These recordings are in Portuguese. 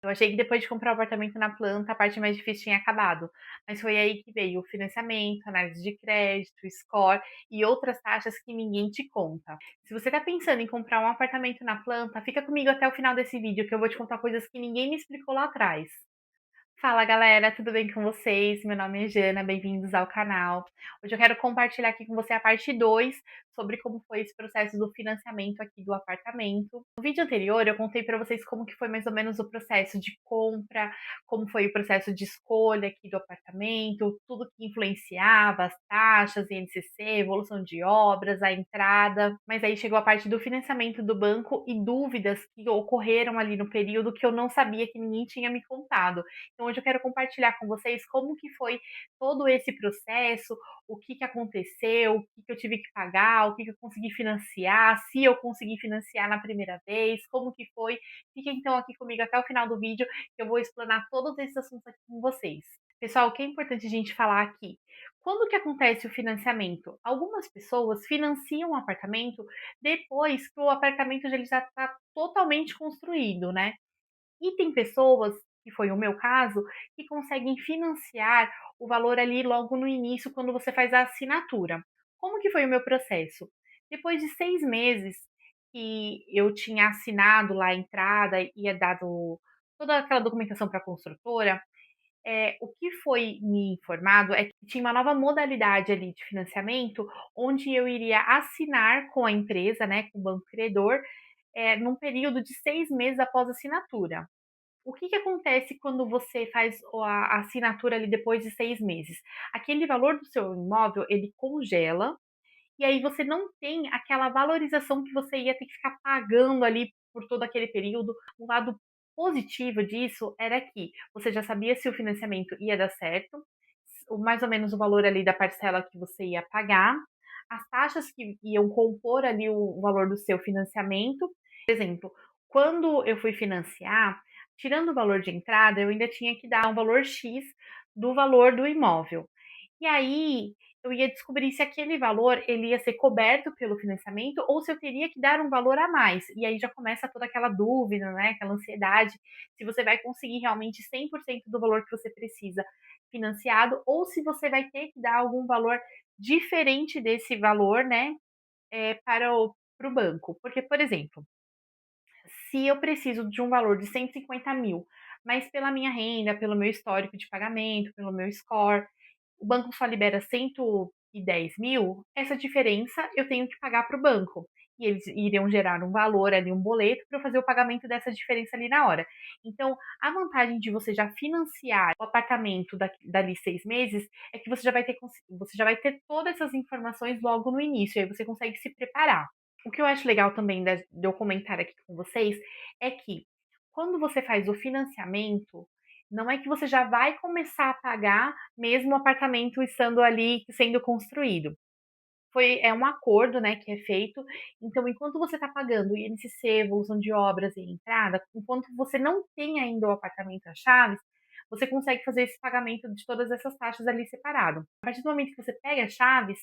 Eu achei que depois de comprar o apartamento na planta, a parte mais difícil tinha acabado, mas foi aí que veio o financiamento, análise de crédito, score e outras taxas que ninguém te conta. Se você está pensando em comprar um apartamento na planta, fica comigo até o final desse vídeo que eu vou te contar coisas que ninguém me explicou lá atrás. Fala galera, tudo bem com vocês? Meu nome é Jana, bem-vindos ao canal. Hoje eu quero compartilhar aqui com você a parte 2 sobre como foi esse processo do financiamento aqui do apartamento. No vídeo anterior eu contei para vocês como que foi mais ou menos o processo de compra, como foi o processo de escolha aqui do apartamento, tudo que influenciava, as taxas, INCC, evolução de obras, a entrada. Mas aí chegou a parte do financiamento do banco e dúvidas que ocorreram ali no período que eu não sabia, que ninguém tinha me contado. Então hoje eu quero compartilhar com vocês como que foi todo esse processo, o que que aconteceu, o que que eu tive que pagar, o que que eu consegui financiar, se eu consegui financiar na primeira vez, como que foi. Fique então aqui comigo até o final do vídeo, que eu vou explanar todos esses assuntos aqui com vocês. Pessoal, o que é importante a gente falar aqui? Quando que acontece o financiamento? Algumas pessoas financiam o apartamento depois que o apartamento já está totalmente construído, né? E tem pessoas, que foi o meu caso, que conseguem financiar o valor ali logo no início, quando você faz a assinatura. Como que foi o meu processo? Depois de 6 meses que eu tinha assinado lá a entrada e ia dado toda aquela documentação para a construtora, o que foi me informado é que tinha uma nova modalidade ali de financiamento, onde eu iria assinar com a empresa, né, com o banco credor, num período de 6 meses após a assinatura. O que que acontece quando você faz a assinatura ali depois de 6 meses? Aquele valor do seu imóvel, ele congela, e aí você não tem aquela valorização que você ia ter que ficar pagando ali por todo aquele período. O lado positivo disso era que você já sabia se o financiamento ia dar certo, mais ou menos o valor ali da parcela que você ia pagar, as taxas que iam compor ali o valor do seu financiamento. Por exemplo, quando eu fui financiar, tirando o valor de entrada, eu ainda tinha que dar um valor X do valor do imóvel. E aí eu ia descobrir se aquele valor ele ia ser coberto pelo financiamento ou se eu teria que dar um valor a mais. E aí já começa toda aquela dúvida, né, aquela ansiedade, se você vai conseguir realmente 100% do valor que você precisa financiado ou se você vai ter que dar algum valor diferente desse valor, né, para o banco. Porque, por exemplo, se eu preciso de um valor de 150 mil, mas pela minha renda, pelo meu histórico de pagamento, pelo meu score, o banco só libera 110 mil, essa diferença eu tenho que pagar para o banco. E eles iriam gerar um valor ali, um boleto, para eu fazer o pagamento dessa diferença ali na hora. Então, a vantagem de você já financiar o apartamento dali 6 meses é que você já vai ter todas essas informações logo no início, e aí você consegue se preparar. O que eu acho legal também de eu comentar aqui com vocês é que quando você faz o financiamento, não é que você já vai começar a pagar mesmo o apartamento estando ali sendo construído. É um acordo, né, que é feito. Então, enquanto você está pagando o INCC, evolução de obras e entrada, enquanto você não tem ainda o apartamento às chaves, você consegue fazer esse pagamento de todas essas taxas ali separado. A partir do momento que você pega as chaves,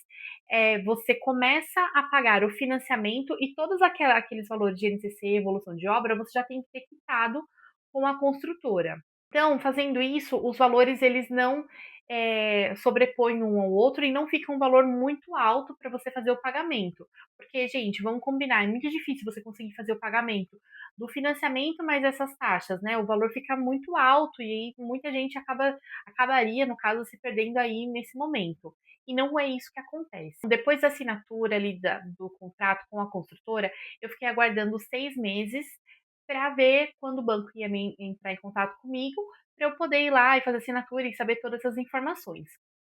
você começa a pagar o financiamento e todos aqueles valores de INCC, evolução de obra, você já tem que ter quitado com a construtora. Então, fazendo isso, os valores eles não sobrepõem um ao outro e não fica um valor muito alto para você fazer o pagamento. Porque, gente, vamos combinar, é muito difícil você conseguir fazer o pagamento do financiamento mais essas taxas, né? O valor fica muito alto e aí muita gente acabaria, no caso, se perdendo aí nesse momento. E não é isso que acontece. Depois da assinatura ali do contrato com a construtora, eu fiquei aguardando 6 meses para ver quando o banco ia entrar em contato comigo, para eu poder ir lá e fazer assinatura e saber todas essas informações.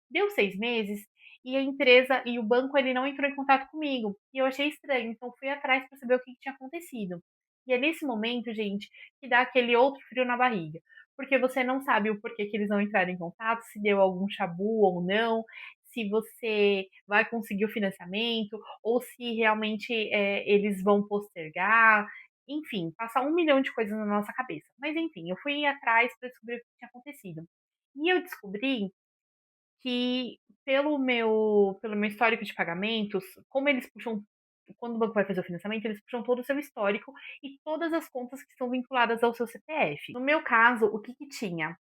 Deu 6 meses e a empresa e o banco ele não entrou em contato comigo. E eu achei estranho, então fui atrás para saber o que tinha acontecido. E é nesse momento, gente, que dá aquele outro frio na barriga. Porque você não sabe o porquê que eles não entraram em contato, se deu algum chabu ou não, se você vai conseguir o financiamento, ou se realmente eles vão postergar. Enfim, passa 1 milhão de coisas na nossa cabeça. Mas enfim, eu fui atrás para descobrir o que tinha acontecido. E eu descobri que pelo meu histórico de pagamentos, como eles puxam quando o banco vai fazer o financiamento, eles puxam todo o seu histórico e todas as contas que estão vinculadas ao seu CPF. No meu caso, o que que tinha?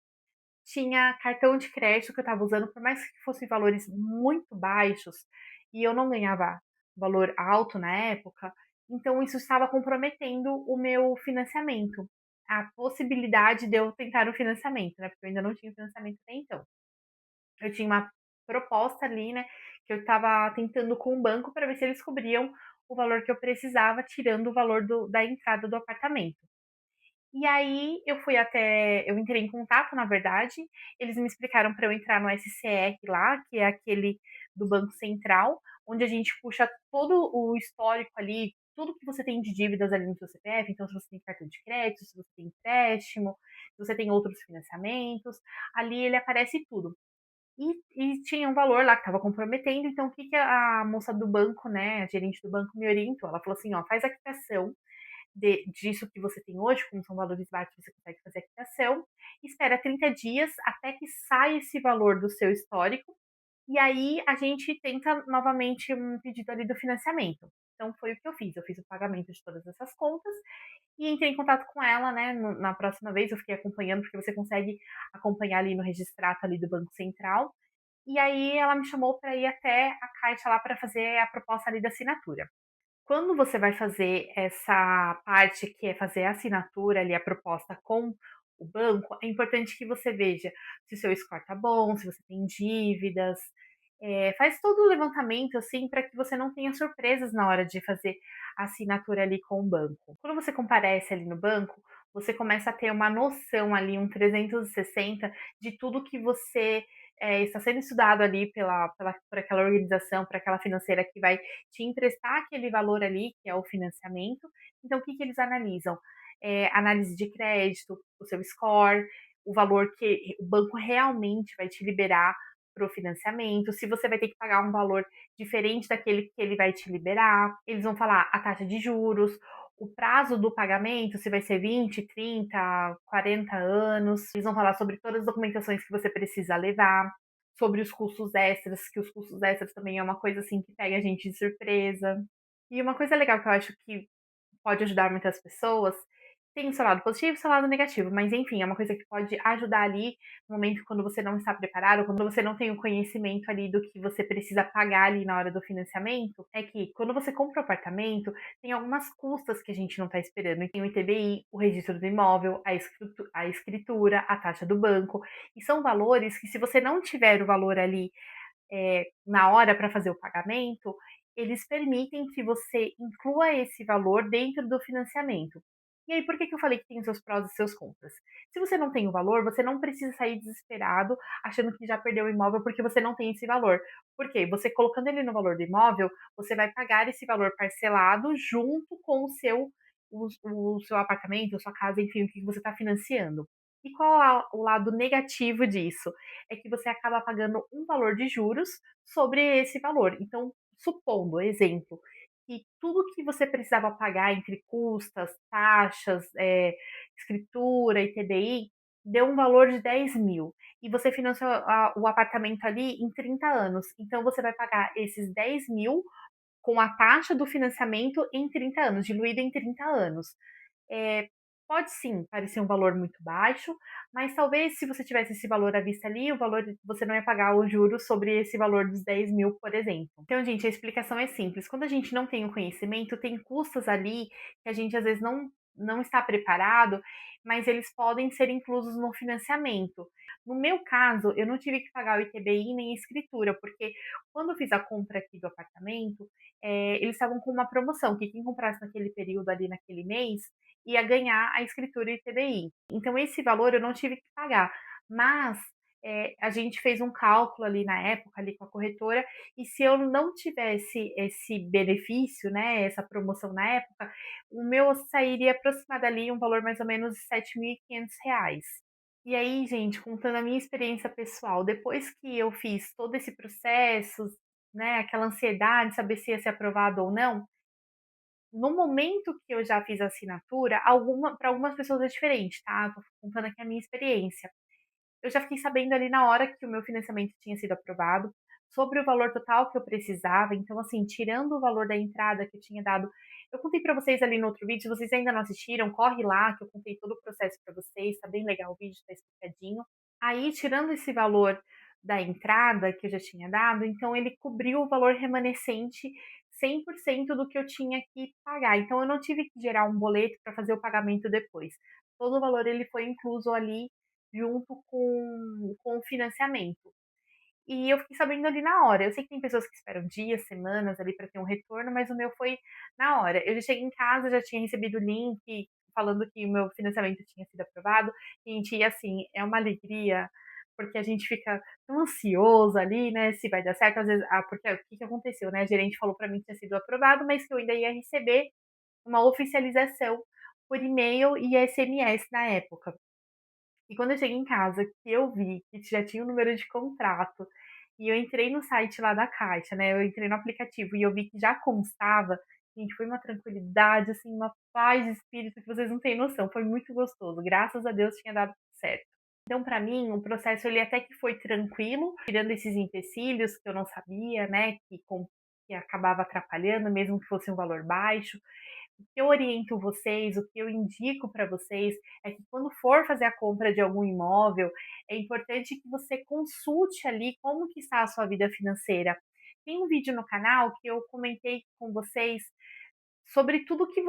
Tinha cartão de crédito que eu estava usando, por mais que fossem valores muito baixos, e eu não ganhava valor alto na época, então isso estava comprometendo o meu financiamento. A possibilidade de eu tentar o financiamento, né? Porque eu ainda não tinha financiamento até então. Eu tinha uma proposta ali, né? Que eu estava tentando com o banco para ver se eles cobriam o valor que eu precisava, tirando o valor da entrada do apartamento. E aí eu entrei em contato, na verdade, eles me explicaram para eu entrar no SCR lá, que é aquele do Banco Central, onde a gente puxa todo o histórico ali, tudo que você tem de dívidas ali no seu CPF, então se você tem cartão de crédito, se você tem empréstimo, se você tem outros financiamentos, ali ele aparece tudo. E tinha um valor lá que estava comprometendo, então o que, que a moça do banco, né, a gerente do banco me orientou? Ela falou assim, ó, faz a quitação disso que você tem hoje, como são valores baixos, você consegue fazer a quitação, espera 30 dias até que saia esse valor do seu histórico, e aí a gente tenta novamente um pedido ali do financiamento. Então foi o que eu fiz o pagamento de todas essas contas e entrei em contato com ela, né, na próxima vez eu fiquei acompanhando, porque você consegue acompanhar ali no registrato ali do Banco Central, e aí ela me chamou para ir até a Caixa lá para fazer a proposta ali da assinatura. Quando você vai fazer essa parte que é fazer a assinatura ali, a proposta com o banco, é importante que você veja se o seu score tá bom, se você tem dívidas, faz todo o levantamento, assim, para que você não tenha surpresas na hora de fazer a assinatura ali com o banco. Quando você comparece ali no banco, você começa a ter uma noção ali, um 360 de tudo que você está sendo estudado ali por aquela organização, por aquela financeira que vai te emprestar aquele valor ali, que é o financiamento. Então, o que, que eles analisam? Análise de crédito, o seu score, o valor que o banco realmente vai te liberar para o financiamento, se você vai ter que pagar um valor diferente daquele que ele vai te liberar. Eles vão falar a taxa de juros, o prazo do pagamento, se vai ser 20, 30, 40 anos. Eles vão falar sobre todas as documentações que você precisa levar, sobre os custos extras, que os custos extras também é uma coisa assim que pega a gente de surpresa. E uma coisa legal que eu acho que pode ajudar muitas pessoas, tem o seu lado positivo e o seu lado negativo, mas enfim, é uma coisa que pode ajudar ali no momento quando você não está preparado, quando você não tem o conhecimento ali do que você precisa pagar ali na hora do financiamento, é que quando você compra o apartamento, tem algumas custas que a gente não está esperando. Tem o ITBI, o registro do imóvel, a escritura, a taxa do banco, e são valores que se você não tiver o valor ali na hora para fazer o pagamento, eles permitem que você inclua esse valor dentro do financiamento. E aí, por que, que eu falei que tem os seus prós e seus contras? Se você não tem o valor, você não precisa sair desesperado achando que já perdeu o imóvel porque você não tem esse valor. Por quê? Você colocando ele no valor do imóvel, você vai pagar esse valor parcelado junto com o seu apartamento, a sua casa, enfim, o que você está financiando. E qual é o lado negativo disso? É que você acaba pagando um valor de juros sobre esse valor. Então, supondo, exemplo, que tudo que você precisava pagar entre custas, taxas, escritura e TBI, deu um valor de 10 mil. E você financiou o apartamento ali em 30 anos. Então, você vai pagar esses 10 mil com a taxa do financiamento em 30 anos, diluído em 30 anos. É, pode sim parecer um valor muito baixo, mas talvez se você tivesse esse valor à vista ali, o valor você não ia pagar os juros sobre esse valor dos 10 mil, por exemplo. Então, gente, a explicação é simples. Quando a gente não tem o conhecimento, tem custos ali que a gente às vezes não está preparado, mas eles podem ser inclusos no financiamento. No meu caso, eu não tive que pagar o ITBI nem a escritura, porque quando eu fiz a compra aqui do apartamento, eles estavam com uma promoção, que quem comprasse naquele período ali, naquele mês, ia ganhar a escritura e TBI. Então, esse valor eu não tive que pagar, mas a gente fez um cálculo ali na época, ali com a corretora, e se eu não tivesse esse benefício, né, essa promoção na época, o meu sairia aproximado ali um valor mais ou menos de R$ 7.500. E aí, gente, contando a minha experiência pessoal, depois que eu fiz todo esse processo, né, aquela ansiedade, saber se ia ser aprovado ou não, no momento que eu já fiz a assinatura, para algumas pessoas é diferente, tá? Tô contando aqui a minha experiência. Eu já fiquei sabendo ali na hora que o meu financiamento tinha sido aprovado, sobre o valor total que eu precisava. Então, assim, tirando o valor da entrada que eu tinha dado, eu contei para vocês ali no outro vídeo, se vocês ainda não assistiram, corre lá que eu contei todo o processo para vocês, tá bem legal o vídeo, tá explicadinho. Aí, tirando esse valor da entrada que eu já tinha dado, então ele cobriu o valor remanescente 100% do que eu tinha que pagar. Então eu não tive que gerar um boleto para fazer o pagamento depois. Todo o valor ele foi incluso ali junto com o financiamento. E eu fiquei sabendo ali na hora. Eu sei que tem pessoas que esperam dias, semanas ali para ter um retorno, mas o meu foi na hora. Eu já cheguei em casa, já tinha recebido o link falando que o meu financiamento tinha sido aprovado. Gente, e assim, é uma alegria, porque a gente fica tão ansioso ali, né, se vai dar certo. Às vezes, porque o que aconteceu, né? A gerente falou para mim que tinha sido aprovado, mas que eu ainda ia receber uma oficialização por e-mail e SMS na época. E quando eu cheguei em casa, que eu vi que já tinha o número de contrato, e eu entrei no site lá da Caixa, né? Eu entrei no aplicativo e eu vi que já constava, gente, foi uma tranquilidade, assim, uma paz de espírito que vocês não têm noção. Foi muito gostoso. Graças a Deus tinha dado certo. Então, para mim, o processo ele até que foi tranquilo, tirando esses empecilhos que eu não sabia, né? Que acabava atrapalhando, mesmo que fosse um valor baixo. O que eu oriento vocês, o que eu indico para vocês é que quando for fazer a compra de algum imóvel, é importante que você consulte ali como que está a sua vida financeira. Tem um vídeo no canal que eu comentei com vocês sobre tudo que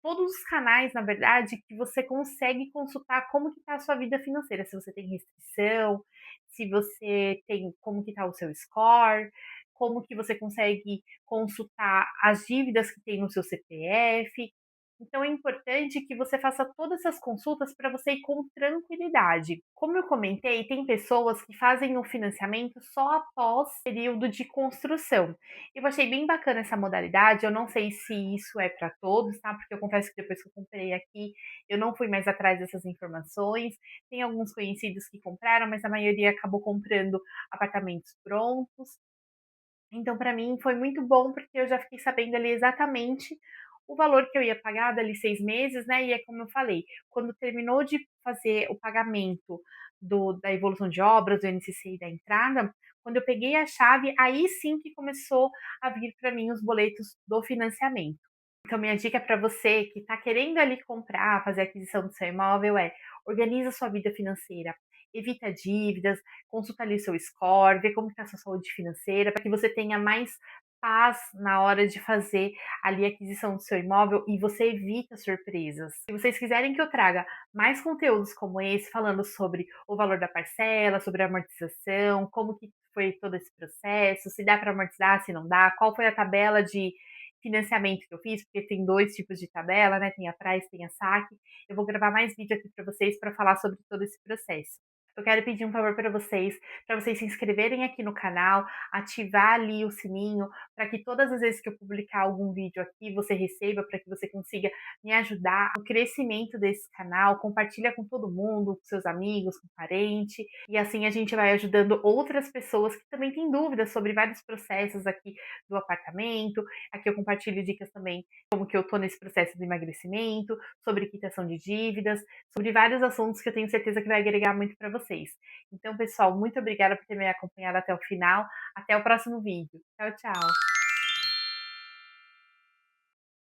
todos os canais, na verdade, que você consegue consultar como que está a sua vida financeira, se você tem restrição, se você tem como que está o seu score, como que você consegue consultar as dívidas que tem no seu CPF. Então é importante que você faça todas essas consultas para você ir com tranquilidade. Como eu comentei, tem pessoas que fazem o financiamento só após o período de construção. Eu achei bem bacana essa modalidade. Eu não sei se isso é para todos, tá? Porque eu confesso que depois que eu comprei aqui, eu não fui mais atrás dessas informações. Tem alguns conhecidos que compraram, mas a maioria acabou comprando apartamentos prontos. Então, para mim, foi muito bom, porque eu já fiquei sabendo ali exatamente o valor que eu ia pagar dali 6 meses, né? E é como eu falei, quando terminou de fazer o pagamento da evolução de obras, do NCC e da entrada, quando eu peguei a chave, aí sim que começou a vir para mim os boletos do financiamento. Então, minha dica para você que está querendo ali comprar, fazer a aquisição do seu imóvel é: organiza sua vida financeira, evita dívidas, consulta ali o seu score, vê como está a sua saúde financeira, para que você tenha mais paz na hora de fazer ali a aquisição do seu imóvel e você evita surpresas. Se vocês quiserem que eu traga mais conteúdos como esse, falando sobre o valor da parcela, sobre a amortização, como que foi todo esse processo, se dá para amortizar, se não dá, qual foi a tabela de financiamento que eu fiz, porque tem dois tipos de tabela, né? Tem a Price, tem a saque. Eu vou gravar mais vídeo aqui para vocês para falar sobre todo esse processo. Eu quero pedir um favor para vocês se inscreverem aqui no canal, ativar ali o sininho, para que todas as vezes que eu publicar algum vídeo aqui, você receba, para que você consiga me ajudar no crescimento desse canal. Compartilha com todo mundo, com seus amigos, com parente, e assim a gente vai ajudando outras pessoas que também têm dúvidas sobre vários processos aqui do apartamento. Aqui eu compartilho dicas também, como que eu tô nesse processo do emagrecimento, sobre quitação de dívidas, sobre vários assuntos que eu tenho certeza que vai agregar muito para vocês. Então, pessoal, muito obrigada por ter me acompanhado até o final. Até o próximo vídeo. Tchau, tchau.